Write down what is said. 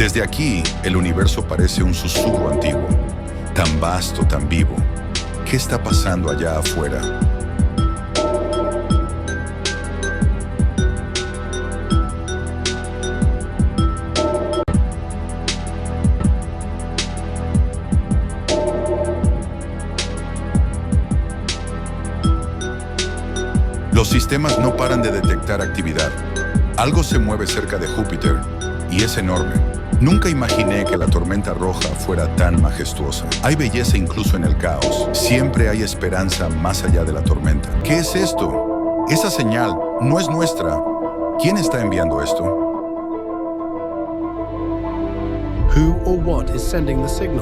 Desde aquí, el universo parece un susurro antiguo, tan vasto, tan vivo. ¿Qué está pasando allá afuera? Los sistemas no paran de detectar actividad. Algo se mueve cerca de Júpiter, y es enorme. Nunca imaginé que la tormenta roja fuera tan majestuosa. Hay belleza incluso en el caos. Siempre hay esperanza más allá de la tormenta. ¿Qué es esto? Esa señal no es nuestra. ¿Quién está enviando esto? Who or what is sending the signal?